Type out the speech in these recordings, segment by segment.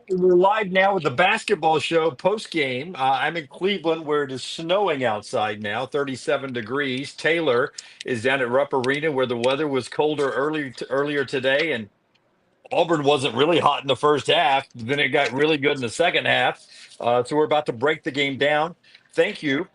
We're live now with the basketball show post game. I'm in Cleveland where it is snowing outside now, 37 degrees. Taylor is down at Rupp Arena where the weather was colder earlier today, and Auburn wasn't really hot in the first half. Then it got really good in the second half. So we're about to break the game down. Thank you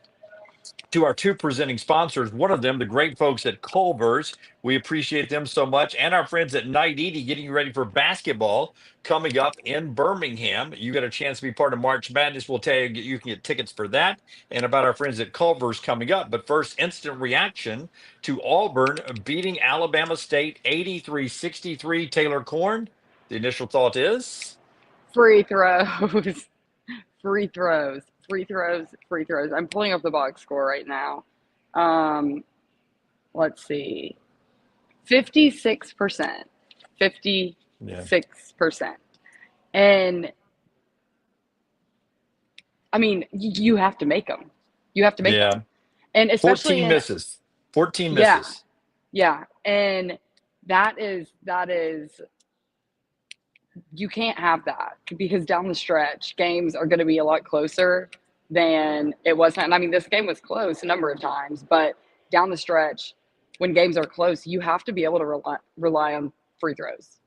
to our two presenting sponsors. One of them, the great folks at Culver's. We appreciate them so much. And our friends at Night Edie getting you ready for basketball coming up in Birmingham. You got a chance to be part of March Madness. We'll tell you you can get tickets for that and about our friends at Culver's coming up. But first, instant reaction to Auburn beating Alabama State 83-63. Taylor Corn, the initial thought is? Free throws, free throws, free throws, free throws. I'm pulling up the box score right now. Um, let's see, 56%, Yeah. 56%. And I mean, you have to make them. You have to make Yeah. them. And especially 14 in, misses. 14 yeah, misses. yeah. And that is, you can't have that because down the stretch, games are going to be a lot closer than it was. And I mean, this game was close a number of times, but down the stretch, when games are close, you have to be able to rely on free throws.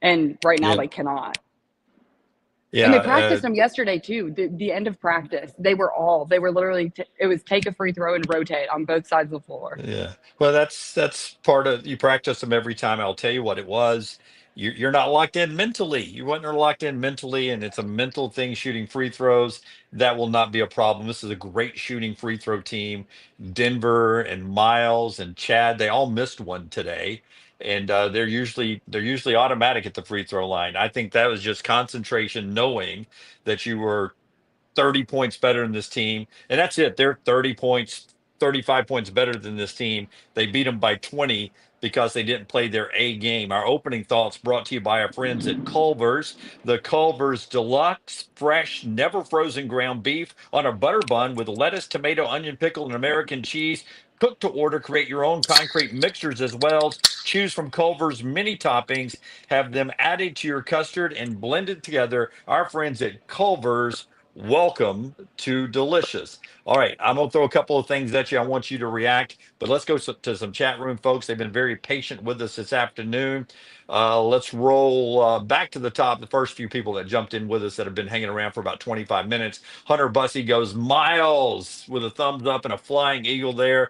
And right now, Yeah. they cannot. And Yeah. they practiced them yesterday too. The end of practice, they were literally, it was take a free throw and rotate on both sides of the floor. Yeah. Well, that's part of you practice them every time. I'll tell you what it was. You're not locked in mentally. You weren't locked in mentally, and it's a mental thing shooting free throws. That will not be a problem. This is a great shooting free throw team. Denver and Miles and Chad, they all missed one today. And they're usually automatic at the free throw line. I think that was just concentration, knowing that you were 30 points better than this team. And that's it. They're 30 points, 35 points better than this team. They beat them by 20 because they didn't play their A game. Our opening thoughts brought to you by our friends at Culver's. The Culver's Deluxe, fresh, never frozen ground beef on a butter bun with lettuce, tomato, onion, pickle, and American cheese. Cook to order, create your own concrete mixtures as well. Choose from Culver's many toppings, have them added to your custard and blended together. Our friends at Culver's, welcome to Delicious. All right, I'm going to throw a couple of things at you. I want you to react, but let's go to some chat room folks. They've been very patient with us this afternoon. Let's roll back to the top. The first few people that jumped in with us that have been hanging around for about 25 minutes. Hunter Bussey goes Miles with a thumbs up and a flying eagle there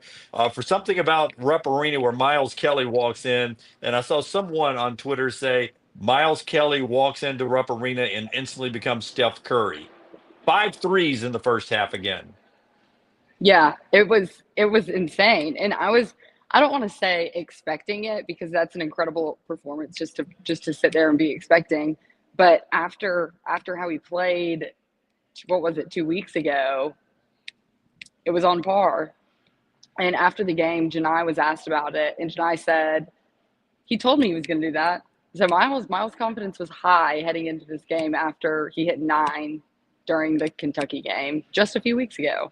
for something about Rupp Arena where Miles Kelly walks in. And I saw someone on Twitter say Miles Kelly walks into Rupp Arena and instantly becomes Steph Curry. Five threes in the first half again. Yeah, it was insane. And I don't want to say expecting it because that's an incredible performance just to sit there and be expecting. But after how he played, what was it, 2 weeks ago, it was on par. And after the game, Janai was asked about it, and Janai said he told me he was going to do that. So Miles' confidence was high heading into this game after he hit 9 during the Kentucky game just a few weeks ago.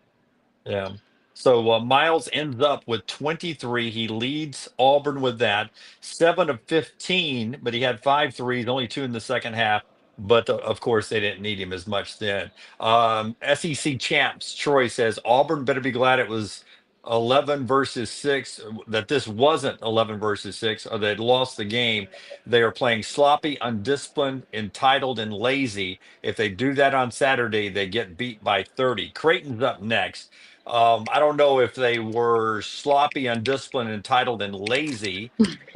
Yeah. So Miles ends up with 23. He leads Auburn with that. 7 of 15, but he had five threes, only two in the second half. But of course, they didn't need him as much then. SEC champs, Troy says Auburn better be glad it was 11 versus 6, that this wasn't 11 versus 6, or they'd lost the game. They are playing sloppy, undisciplined, entitled, and lazy. If they do that on Saturday, they get beat by 30. Creighton's up next. I don't know if they were sloppy, undisciplined, entitled, and lazy,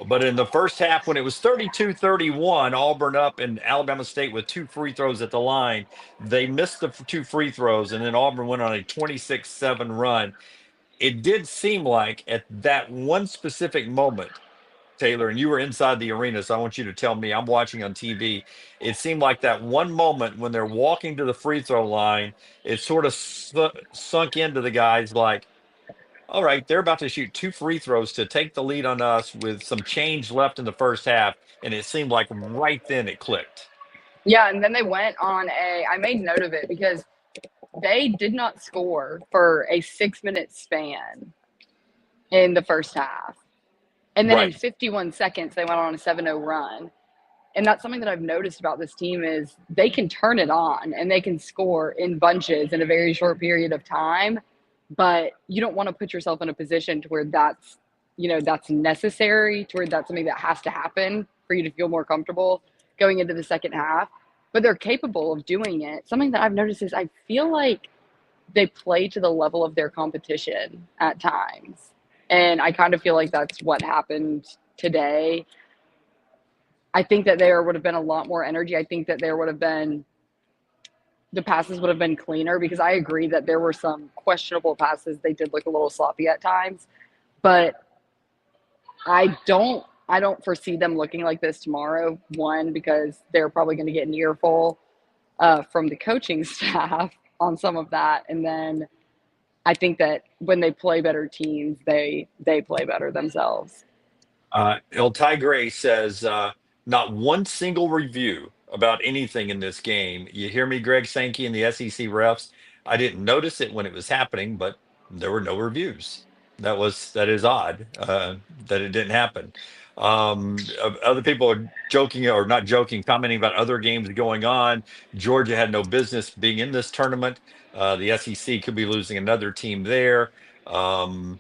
but in the first half, when it was 32-31, Auburn up and Alabama State with two free throws at the line, they missed the two free throws, and then Auburn went on a 26-7 run. It did seem like at that one specific moment, Taylor, and you were inside the arena, so I want you to tell me. I'm watching on TV. It seemed like that one moment when they're walking to the free throw line, it sort of sunk into the guys like, all right, they're about to shoot two free throws to take the lead on us with some change left in the first half. And it seemed like right then it clicked. Yeah, and then they went on I made note of it because they did not score for a 6 minute span in the first half. And then in Right. 51 seconds, they went on a 7-0 run. And that's something that I've noticed about this team is they can turn it on and they can score in bunches in a very short period of time, but you don't want to put yourself in a position to where that's, that's necessary, to where that's something that has to happen for you to feel more comfortable going into the second half. But they're capable of doing it. Something that I've noticed is I feel like they play to the level of their competition at times. And I kind of feel like that's what happened today. I think that there would have been a lot more energy. I think that there would have been the passes would have been cleaner, because I agree that there were some questionable passes. They did look a little sloppy at times, but I don't foresee them looking like this tomorrow. One, because they're probably going to get an earful from the coaching staff on some of that, and then I think that when they play better teams, they play better themselves. El Tigre says, not one single review about anything in this game. You hear me, Greg Sankey and the SEC refs? I didn't notice it when it was happening, but there were no reviews. That is odd that it didn't happen. Other people are joking or not joking, commenting about other games going on. Georgia had no business being in this tournament. The SEC could be losing another team there. Um,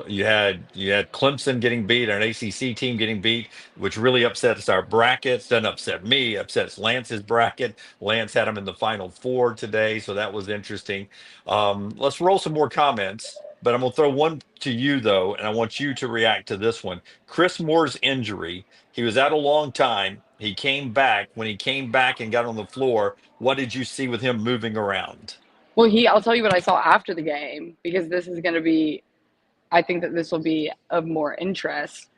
you had Clemson getting beat, an ACC team getting beat, which really upsets our brackets. Doesn't upset me, upsets Lance's bracket. Lance had him in the Final Four today, so that was interesting. Let's roll some more comments, but I'm gonna throw one to you though, and I want you to react to this one. Chris Moore's injury. He was out a long time. He came back. When he came back and got on the floor, what did you see with him moving around? Well, I'll tell you what I saw after the game, because this is going to be, I think that this will be of more interest.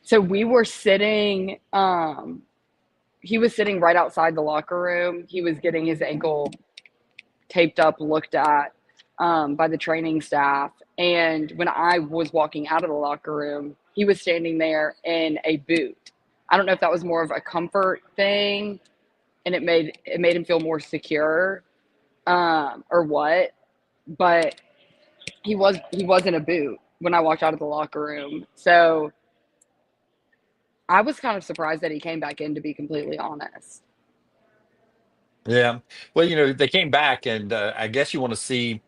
So we were sitting, he was sitting right outside the locker room. He was getting his ankle taped up, looked at by the training staff. And when I was walking out of the locker room, he was standing there in a boot. I don't know if that was more of a comfort thing, and it made him feel more secure, or what, but he was in a boot when I walked out of the locker room. So I was kind of surprised that he came back in, to be completely honest. Yeah. Well, they came back, and I guess you want to see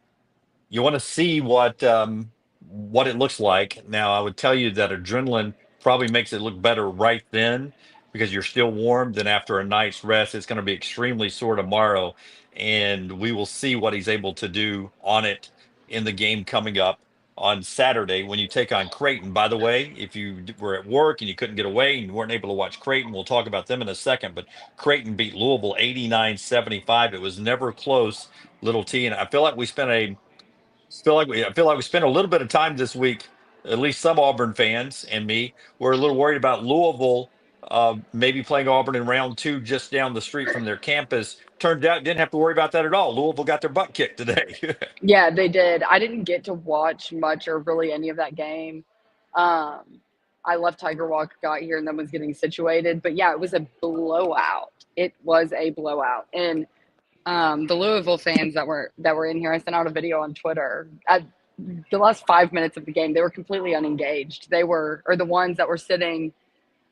what it looks like. Now, I would tell you that adrenaline probably makes it look better right then because you're still warm. Then after a night's rest, it's going to be extremely sore tomorrow, and we will see what he's able to do on it in the game coming up on Saturday when you take on Creighton. By the way, if you were at work and you couldn't get away and you weren't able to watch Creighton, we'll talk about them in a second. But Creighton beat Louisville 89-75. It was never close, Little T, and I feel like we spent a little bit of time this week, at least some Auburn fans and me were a little worried about Louisville maybe playing Auburn in round two just down the street from their campus. Turned out didn't have to worry about that at all. Louisville got their butt kicked today. Yeah, they did. I didn't get to watch much or really any of that game. Um, I left Tiger Walk, got here, and then was getting situated. But yeah, it was a blowout. It was a blowout, and the Louisville fans that were in here, I sent out a video on Twitter. At the last 5 minutes of the game, they were completely unengaged. Or the ones that were sitting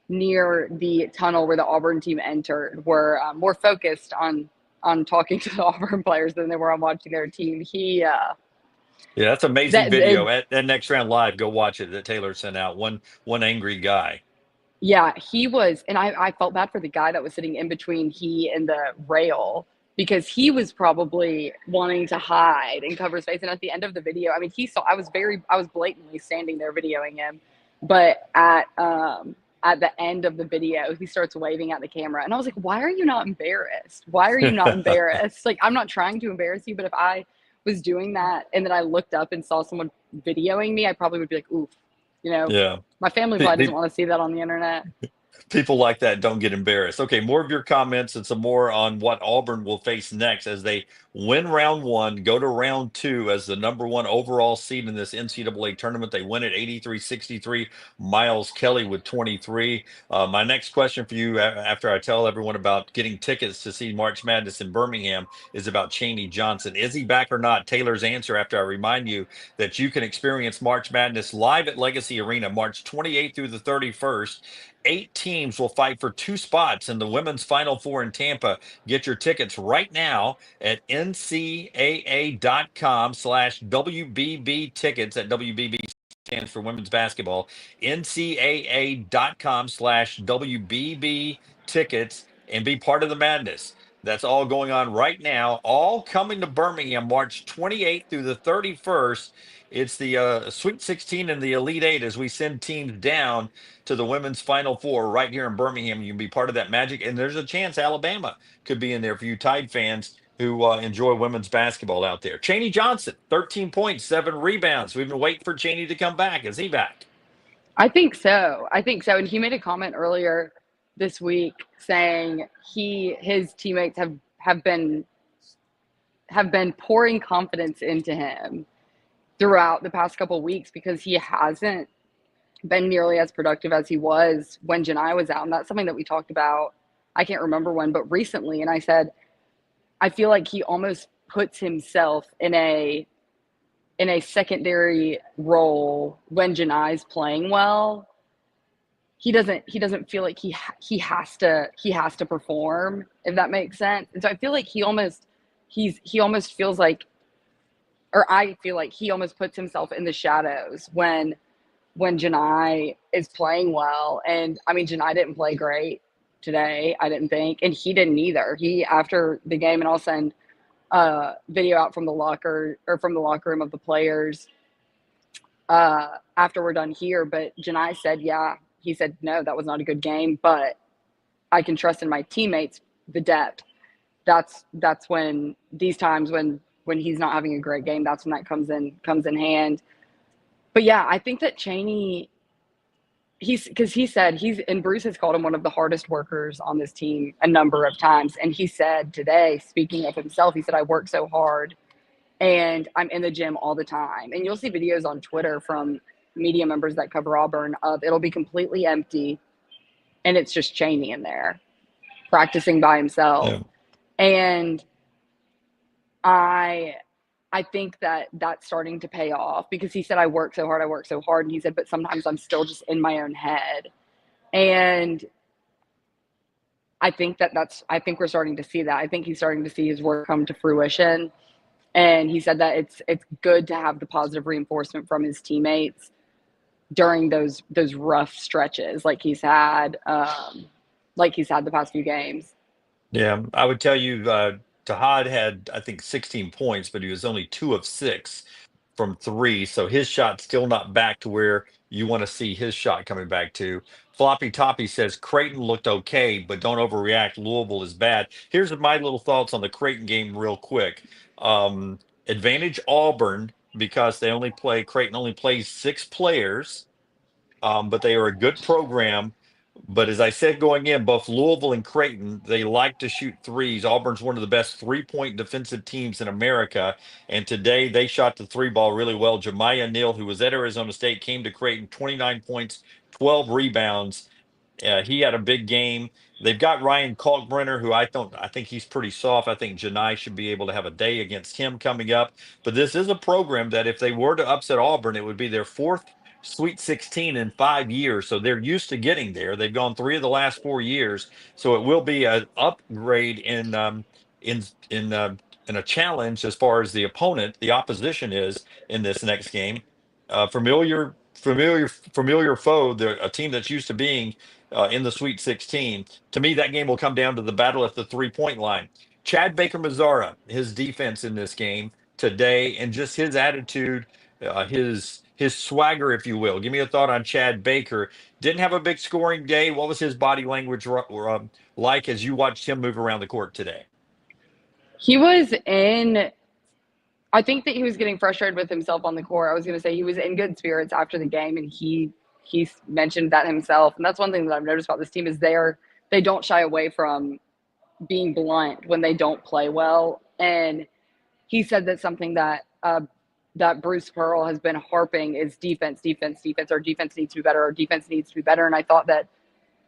near the tunnel where the Auburn team entered were more focused on talking to the Auburn players than they were on watching their team. Yeah, that's amazing That video. At Next Round Live, go watch it that Taylor sent out. One angry guy. Yeah, he was, and I felt bad for the guy that was sitting in between he and the rail, because he was probably wanting to hide and cover his face. And at the end of the video, I mean, I was blatantly standing there videoing him, but at the end of the video, he starts waving at the camera, and I was like, "Why are you not embarrassed? Why are you not embarrassed? Like, I'm not trying to embarrass you, but if I was doing that and then I looked up and saw someone videoing me, I probably would be like, oof, you know." Yeah. My family probably doesn't want to see that on the internet. People like that don't get embarrassed. Okay, more of your comments and some more on what Auburn will face next as they win round one, go to round two as the number one overall seed in this NCAA tournament. They win at 83-63. Miles Kelly with 23. My next question for you, after I tell everyone about getting tickets to see March Madness in Birmingham, is about Chaney Johnson. Is he back or not? Taylor's answer after I remind you that you can experience March Madness live at Legacy Arena March 28th through the 31st. 8 teams will fight for 2 spots in the women's Final Four in Tampa. Get your tickets right now at ncaa.com/WBB tickets. At WBB stands for women's basketball. ncaa.com/WBB tickets and be part of the madness. That's all going on right now, all coming to Birmingham March 28th through the 31st. It's the Sweet 16 and the Elite Eight as we send teams down to the women's Final Four right here in Birmingham. You can be part of that magic, and there's a chance Alabama could be in there for you Tide fans who enjoy women's basketball out there. Chaney Johnson, 13 points, 7 rebounds. We've been waiting for Chaney to come back. Is he back? I think so. I think so. And he made a comment earlier this week saying his teammates have been pouring confidence into him throughout the past couple of weeks because he hasn't been nearly as productive as he was when Janai was out. And that's something that we talked about. I can't remember when, but recently. And I said, I feel like he almost puts himself in a secondary role when Janai's playing well. He doesn't feel like he has to perform, if that makes sense. And so I feel like he almost feels like, or I feel like he almost puts himself in the shadows when Janai is playing well. And I mean, Janai didn't play great today, I didn't think, and he didn't either. He, after the game, and I'll send video out from the locker room of the players after we're done here. But Janai said, he said, no, that was not a good game, but I can trust in my teammates, the depth. That's when these times when he's not having a great game, that's when that comes in hand. But yeah, I think that Chaney, because he said and Bruce has called him one of the hardest workers on this team a number of times. And he said today, speaking of himself, he said, I work so hard and I'm in the gym all the time. And you'll see videos on Twitter from media members that cover Auburn of it'll be completely empty and it's just Chaney in there practicing by himself. Yeah. And I think that that's starting to pay off because he said, I work so hard. And he said, but sometimes I'm still just in my own head. And I think I think we're starting to see that. I think he's starting to see his work come to fruition. And he said that it's good to have the positive reinforcement from his teammates during those rough stretches like he's had the past few games. Yeah, I would tell you, Tahad had, I think, 16 points, but he was only 2 of 6 from 3. So his shot's still not back to where you want to see his shot coming back to. Floppy Toppy says Creighton looked okay, but don't overreact. Louisville is bad. Here's my little thoughts on the Creighton game, real quick. Advantage Auburn because Creighton only plays 6 players, but they are a good program. But as I said going in, both Louisville and Creighton, they like to shoot threes. Auburn's one of the best 3-point defensive teams in America. And today they shot the 3 ball really well. Jemiah Neal, who was at Arizona State, came to Creighton, 29 points, 12 rebounds. He had a big game. They've got Ryan Kalkbrenner, who I think he's pretty soft. I think Janai should be able to have a day against him coming up. But this is a program that if they were to upset Auburn, it would be their 4th Sweet 16 in 5 years. So they're used to getting there. They've gone 3 of the last 4 years. So it will be an upgrade in a challenge as far as the opposition is in this next game. Familiar foe. They're a team that's used to being in the Sweet 16. To me, that game will come down to the battle at the 3-point line. Chad Baker Mazzara, his defense in this game today, and just his attitude, his swagger, if you will. Give me a thought on Chad Baker. Didn't have a big scoring day. What was his body language like as you watched him move around the court today? He was in I think that he was getting frustrated with himself on the court. I was going to say he was in good spirits after the game, and he mentioned that himself. And that's one thing that I've noticed about this team is they don't shy away from being blunt when they don't play well. And he said that something that Bruce Pearl has been harping is defense. Our defense needs to be better. Our defense needs to be better. And I thought that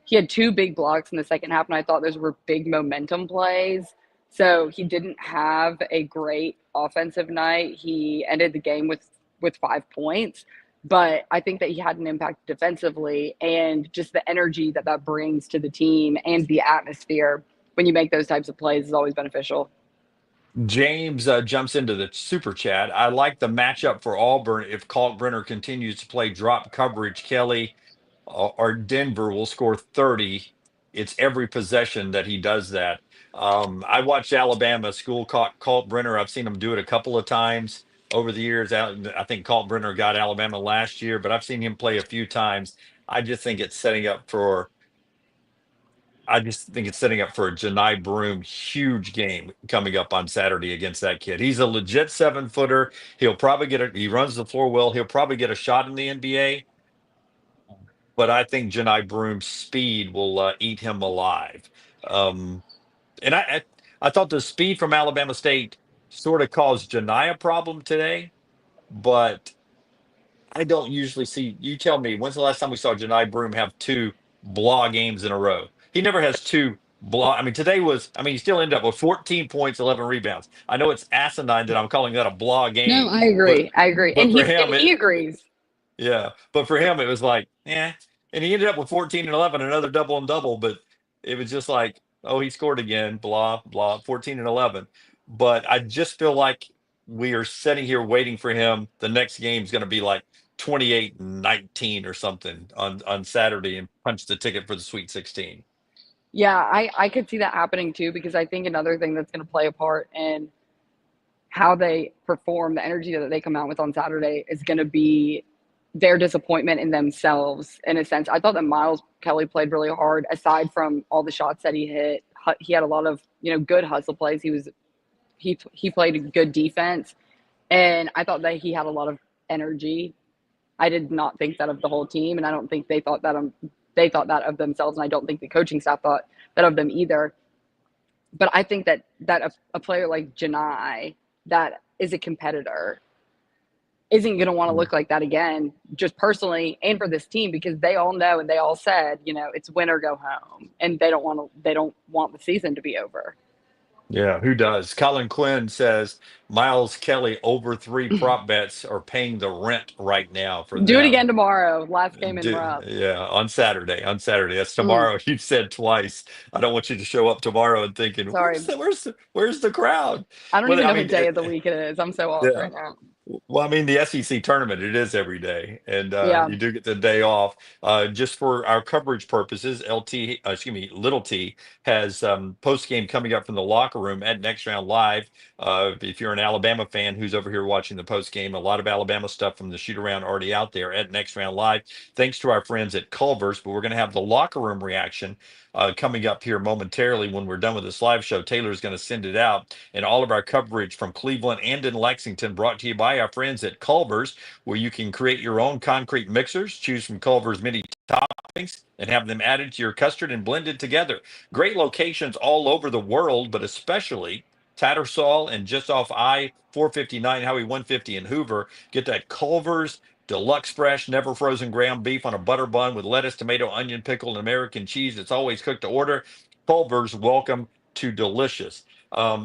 he had 2 big blocks in the second half, and I thought those were big momentum plays. So he didn't have a great offensive night. He ended the game with 5 points, but I think that he had an impact defensively, and just the energy that that brings to the team and the atmosphere when you make those types of plays is always beneficial. James jumps into the super chat. I like the matchup for Auburn. If Kalkbrenner continues to play drop coverage, Kelly or Denver will score 30. It's every possession that he does that. I watched Alabama school Kalkbrenner. I've seen him do it a couple of times over the years. I think Kalkbrenner got Alabama last year, but I've seen him play a few times. I just think it's setting up for I just think it's setting up for a Janai Broom huge game coming up on Saturday against that kid. He's a legit 7 footer. He'll probably he runs the floor well. He'll probably get a shot in the NBA, but I think Janai Broom's speed will eat him alive. Um, and I thought the speed from Alabama State sort of caused Janai a problem today, but I don't usually see. You tell me, when's the last time we saw Janai Broom have two blah games in a row? He never has two blah. I mean, today was. I mean, he still ended up with 14 points, 11 rebounds. I know it's asinine that I'm calling that a blah No, game, I but agree. I agree. but for And him, he agrees. yeah, but for him, it was like, yeah. And he ended up with 14 and 11, another double and double. But it was just like, oh, he scored again, blah, blah, 14 and 11. But I just feel like we are sitting here waiting for him. The next game's going to be like 28 and 19 or something on Saturday and punch the ticket for the Sweet 16. Yeah, I could see that happening too, because I think another thing that's going to play a part in how they perform, the energy that they come out with on Saturday is going to be their disappointment in themselves. In a sense, I thought that Miles Kelly played really hard. Aside from all the shots that he hit, he had a lot of good hustle plays. He played good defense, and I thought that he had a lot of energy. I did not think that of the whole team, and I don't think they thought that of themselves, and I don't think the coaching staff thought that of them either. But I think that a player like Janai, that is a competitor, isn't going to want to look like that again, just personally and for this team, because they all know and they all said, it's win or go home, and they don't want the season to be over. Yeah, who does? Colin Quinn says Miles Kelly over three prop bets are paying the rent right now for Do it them. again tomorrow. Last game in Do, Rupp. yeah, on Saturday. On Saturday. That's Mm, tomorrow. You said twice. I don't want you to show up tomorrow and thinking, sorry. where's the crowd? I don't Well, even I know what mean, day of the week it is. I'm so off yeah. right now. Well, I mean, the SEC tournament, it is every day, and Yeah. you do get the day off. Just for our coverage purposes, Little T has post game coming up from the locker room at Next Round Live. If you're an Alabama fan who's over here watching the post game, a lot of Alabama stuff from the shoot around already out there at Next Round Live. Thanks to our friends at Culver's, but we're going to have the locker room reaction coming up here momentarily when we're done with this live show. Taylor's going to send it out, and all of our coverage from Cleveland and in Lexington brought to you by our friends at Culver's, where you can create your own concrete mixers, choose from Culver's many toppings, and have them added to your custard and blended together. Great locations all over the world, but especially Tattersall and just off I-459, Highway 150 in Hoover. Get that Culver's deluxe fresh, never frozen ground beef on a butter bun with lettuce, tomato, onion, pickle, and American cheese. It's always cooked to order. Culver's, welcome to delicious.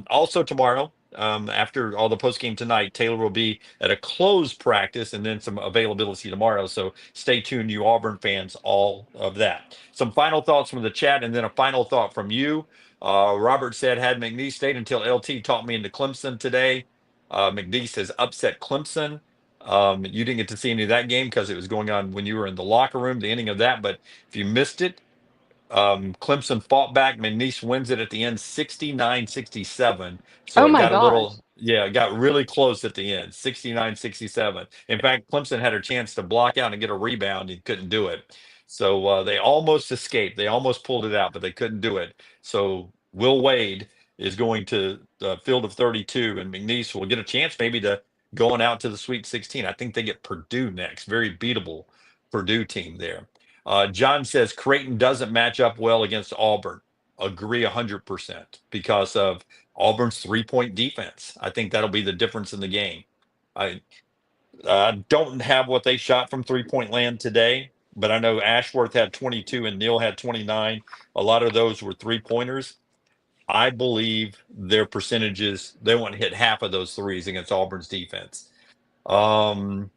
Also tomorrow, after all the post game tonight, Taylor will be at a closed practice and then some availability tomorrow. So stay tuned, you Auburn fans, all of that. Some final thoughts from the chat and then a final thought from you. Robert said, had McNeese stayed until LT taught me into Clemson today. McNeese has upset Clemson. You didn't get to see any of that game because it was going on when you were in the locker room, the ending of that. But if you missed it, Clemson fought back. McNeese wins it at the end 69-67. So Oh it my got a gosh. little, yeah, it got really close at the end 69-67. In fact, Clemson had a chance to block out and get a rebound and couldn't do it. So they almost escaped. They almost pulled it out, but they couldn't do it. So Will Wade is going to the field of 32, and McNeese will get a chance maybe to going out to the Sweet 16. I think they get Purdue next. Very beatable Purdue team there. John says Creighton doesn't match up well against Auburn. Agree 100% because of Auburn's 3-point defense. I think that'll be the difference in the game. I don't have what they shot from 3-point land today, but I know Ashworth had 22 and Neal had 29. A lot of those were 3-pointers. I believe their percentages, they won't hit half of those threes against Auburn's defense. Um,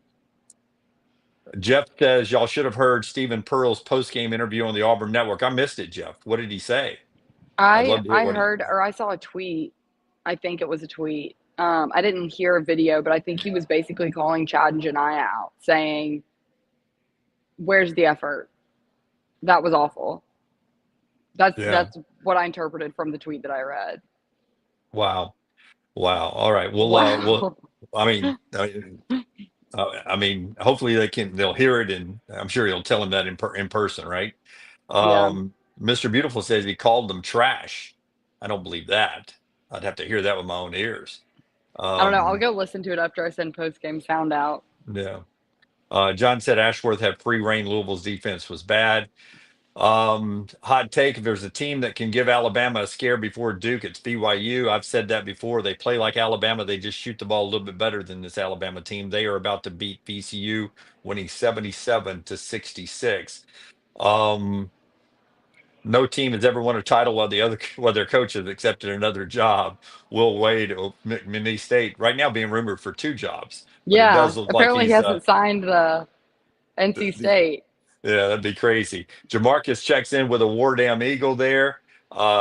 Jeff says y'all should have heard Stephen Pearl's post-game interview on the Auburn Network. I missed it, Jeff. What did he say? I'd I love to hear I what he. heard or I saw a tweet. I think it was a tweet. I didn't hear a video, but I think he was basically calling Chad and Janai out, saying, "Where's the effort? That was awful." Yeah. That's what I interpreted from the tweet that I read. Wow. Wow. All right. Well, Wow. I mean, hopefully they'll hear it, and I'm sure he'll tell him that in person, right? Yeah. Mr. Beautiful says he called them trash. I don't believe that. I'd have to hear that with my own ears. I don't know. I'll Um, go listen to it after I send post game sound out. yeah. John said Ashworth had free reign. Louisville's defense was bad. Hot take: if there's a team that can give Alabama a scare before Duke, it's BYU. I've said that before. They play like Alabama. They just shoot the ball a little bit better than this Alabama team. They are about to beat VCU, winning 77-66. Um, no team has ever won a title while their coach has accepted another job. Will Wade of McNeese State right now being rumored for two jobs, but it Yeah. does look like Apparently, he he's hasn't signed the NC State. yeah, that'd be crazy. Jamarcus checks in with a War Damn Eagle there.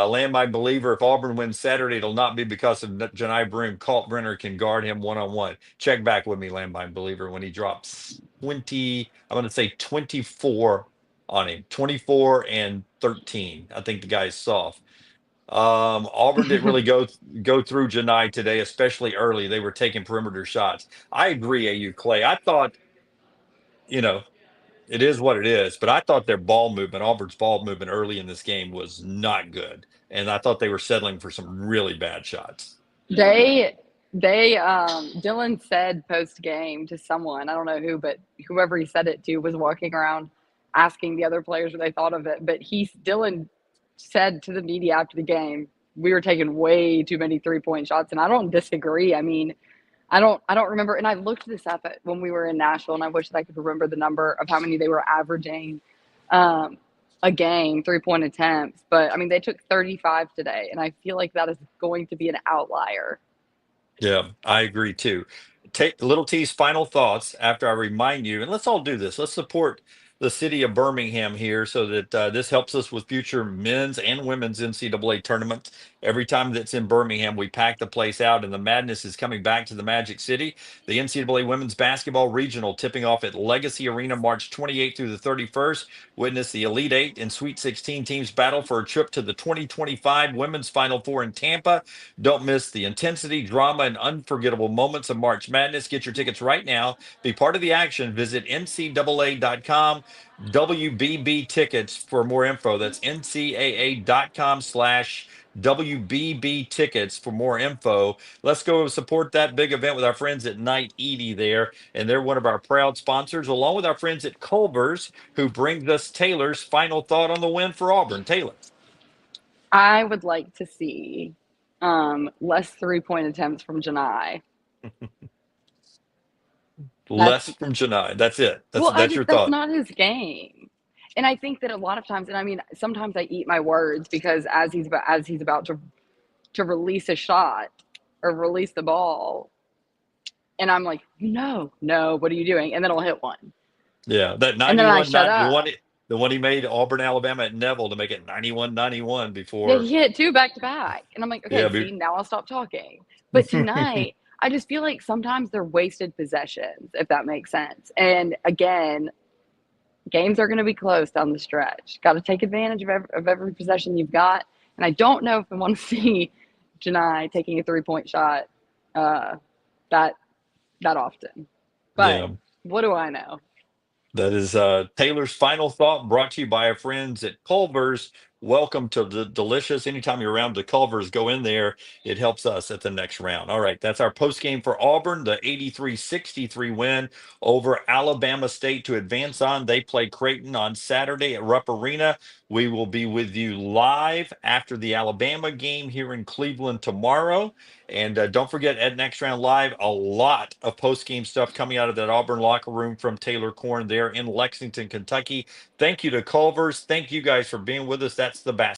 Landmine believer, if Auburn wins Saturday, it'll not be because of Janai Broom. Colt Brenner can guard him one-on-one. Check back with me, Landmine believer, when he drops 20, I'm going to say 24 on him. 24 and 13. I think the guy's soft. Auburn didn't really go through Janai today, especially early. They were taking perimeter shots. I agree, AU Clay. I thought, you know, it is what it is, but I thought their ball movement, Auburn's ball movement early in this game was not good. And I thought they were settling for some really bad shots. They Dylan said post game to someone, I don't know who, but whoever he said it to was walking around asking the other players what they thought of it. But Dylan said to the media after the game, we were taking way too many 3-point shots, and I don't disagree. I mean, I don't remember, and I looked this up when we were in Nashville, and I wish that I could remember the number of how many they were averaging um, a game 3-point attempts. But I mean, they took 35 today, and I feel like that is going to be an outlier. Yeah, I agree too. Take Little T's final thoughts after I remind you, and let's all do this. Let's support the city of Birmingham here so that this helps us with future men's and women's NCAA tournaments. Every time that's in Birmingham, we pack the place out, and the madness is coming back to the Magic City. The NCAA Women's Basketball Regional tipping off at Legacy Arena March 28th through the 31st. Witness the Elite Eight and Sweet 16 teams battle for a trip to the 2025 Women's Final Four in Tampa. Don't miss the intensity, drama, and unforgettable moments of March Madness. Get your tickets right now. Be part of the action. Visit ncaa.com, WBB tickets for more info. That's ncaa.com/. WBB tickets for more info. Let's go support that big event with our friends at Night Edie there. And they're one of our proud sponsors, along with our friends at Culver's, who brings us Taylor's final thought on the win for Auburn. Taylor. I would like to see less 3-point attempts from Janai. That's Less from Janai. That's it. That's well, I that's your just that's thought. not his game. And I think that a lot of times, and I mean, sometimes I eat my words because as he's about to release a shot or release the ball, and I'm like, no, no, what are you doing? And then I'll hit one, Yeah, that and then I 91, shut not up. the one he made Auburn, Alabama at Neville to make it 91-91 Yeah, before. he hit two back to back, and I'm like, Yeah, okay, see, now I'll stop talking. But tonight, I just feel like sometimes they're wasted possessions, if that makes sense. And again, games are going to be close down the stretch. Got to take advantage of every possession you've got. And I don't know if I want to see Janai taking a 3-point shot uh, that that often. But yeah. what do I know? That is Taylor's final thought brought to you by our friends at Culver's. Welcome to the delicious. Anytime you're around the Culver's, go in there. It helps us at the next round. All right, that's our post game for Auburn, the 83-63 win over Alabama State to advance on. They play Creighton on Saturday at Rupp Arena. We will be with you live after the Alabama game here in Cleveland tomorrow. And don't forget, at Next Round Live, a lot of post-game stuff coming out of that Auburn locker room from Taylor Corn there in Lexington, Kentucky. Thank you to Culver's. Thank you guys for being with us. That's the basket.